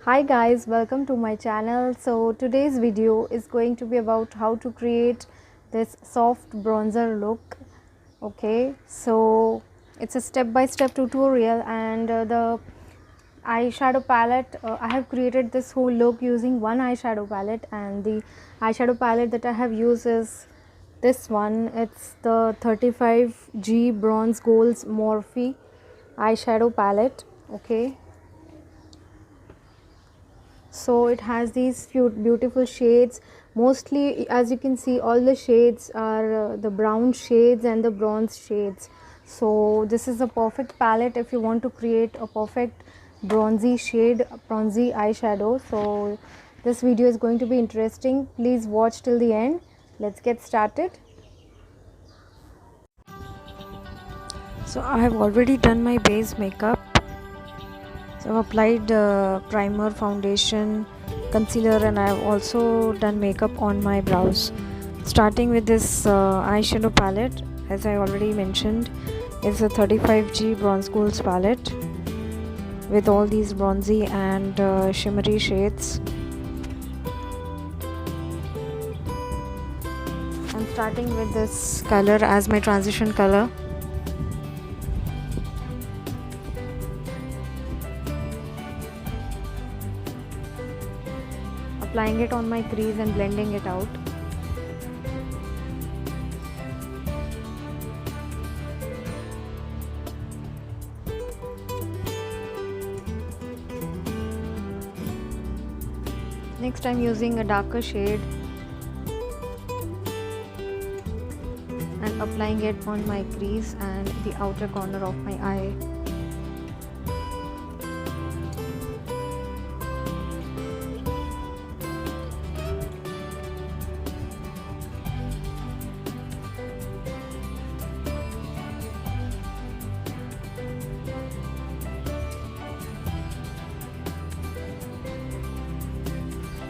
Hi guys, welcome to my channel. So today's video is going to be about how to create this soft bronzer look. Okay, so it's a step-by-step tutorial, and the eyeshadow palette, I have created this whole look using one eyeshadow palette, and the eyeshadow palette that I have used is this one. It's the 35G Bronze Golds Morphe eyeshadow palette. Okay, so it has these few beautiful shades. Mostly, as you can see, all the shades are the brown shades and the bronze shades. So this is a perfect palette if you want to create a perfect bronzy shade, bronzy eyeshadow. So this video is going to be interesting. Please watch till the end. Let's get started. So I have already done my base makeup. So I've applied primer, foundation, concealer, and I've also done makeup on my brows. Starting with this eyeshadow palette, as I already mentioned, it's a 35G Bronze Golds palette with all these bronzy and shimmery shades. I'm starting with this color as my transition color. Applying it on my crease and blending it out. Next, I'm using a darker shade and applying it on my crease and the outer corner of my eye.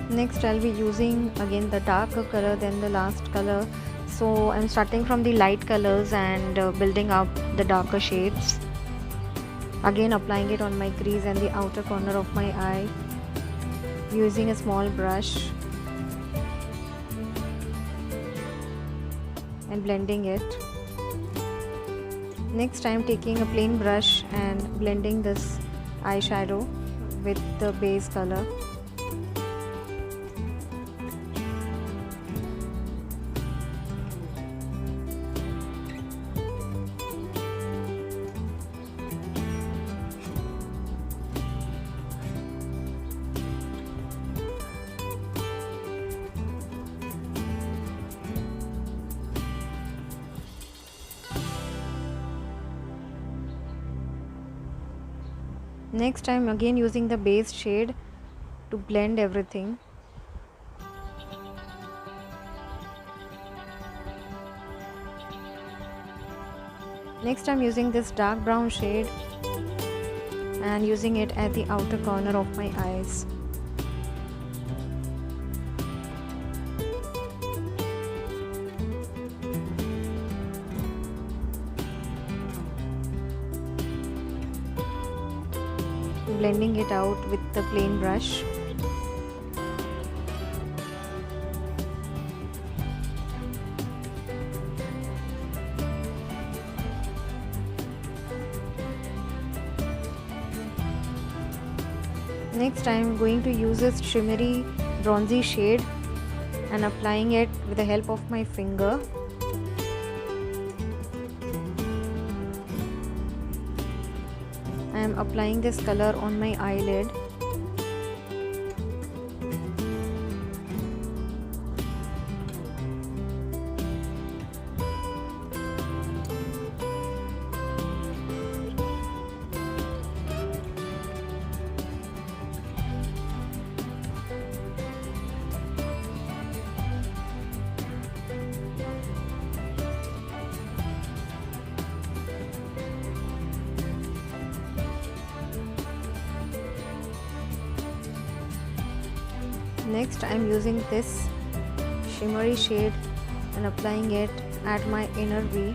Next, I'll be using again the darker color than the last color. So I'm starting from the light colors and building up the darker shades. Again applying it on my crease and the outer corner of my eye using a small brush and blending it. Next, I'm taking a plain brush and blending this eyeshadow with the base color. Next, I'm again using the base shade to blend everything. Next, I'm using this dark brown shade and using it at the outer corner of my eyes. Blending it out with the plain brush. Next, I am going to use this shimmery bronzy shade and applying it with the help of my finger. I am applying this color on my eyelid. Next, I am using this shimmery shade and applying it at my inner V.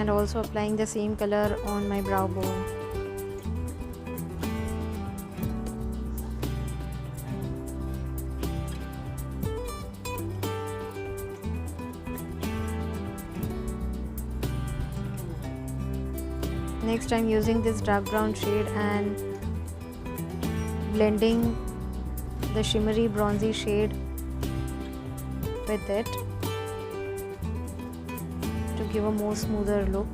and also applying the same color on my brow bone. Next I'm using this dark brown shade and blending the shimmery bronzy shade with it to give a more smoother look.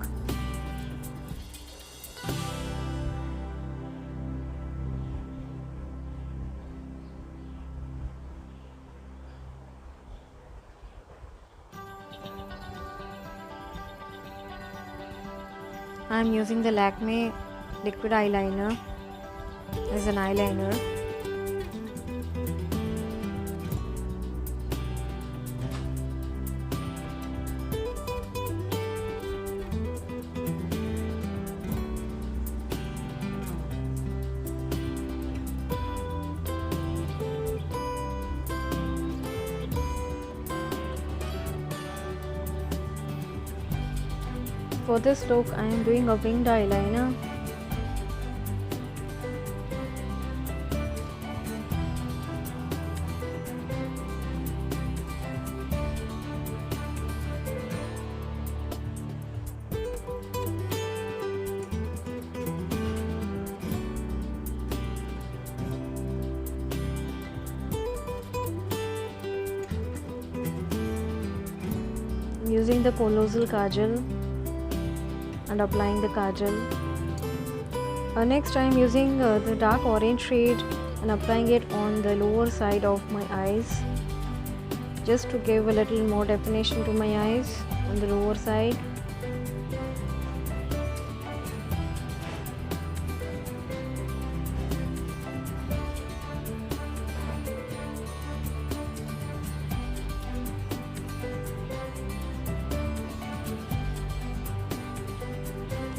I am using the Lakme liquid eyeliner as an eyeliner. For this look, I am doing a winged eyeliner. Using the Colossal Kajal and applying the kajal. Next I am using the dark orange shade and applying it on the lower side of my eyes, just to give a little more definition to my eyes on the lower side.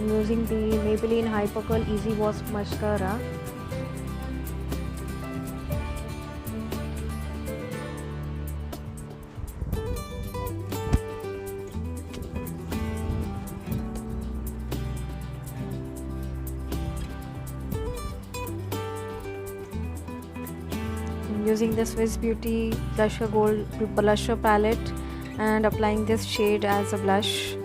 I'm using the Maybelline Hypercurl Easy Wash Mascara. I'm using the Swiss Beauty Blusher Gold Blusher palette and applying this shade as a blush.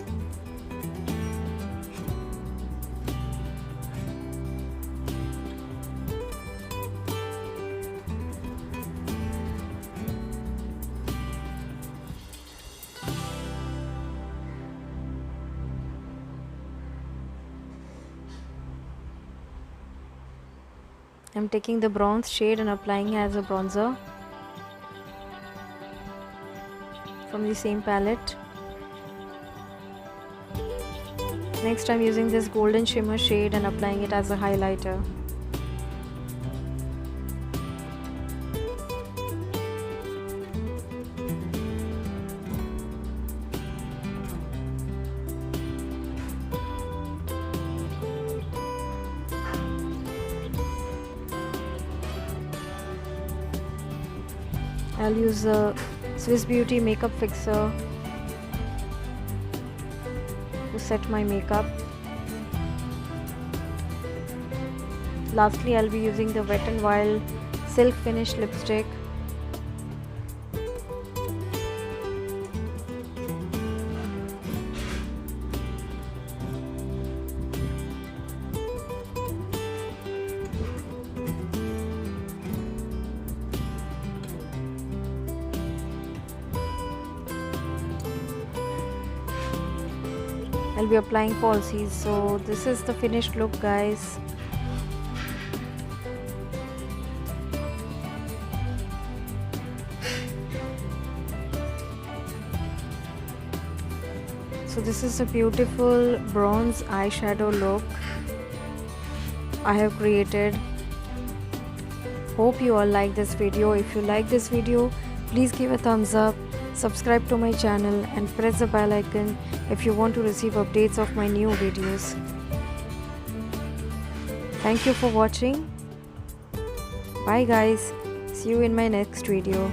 I'm taking the bronze shade and applying it as a bronzer from the same palette. Next I'm using this golden shimmer shade and applying it as a highlighter. I'll use the Swiss Beauty Makeup Fixer to set my makeup. Lastly, I'll be using the Wet n Wild Silk Finish Lipstick. I'll be applying falsies. So this is the finished look, guys. So this is a beautiful bronze eyeshadow look I have created. Hope you all like this video. If you like this video, please give a thumbs up, subscribe to my channel and press the bell icon if you want to receive updates of my new videos. Thank you for watching. Bye guys. See you in my next video.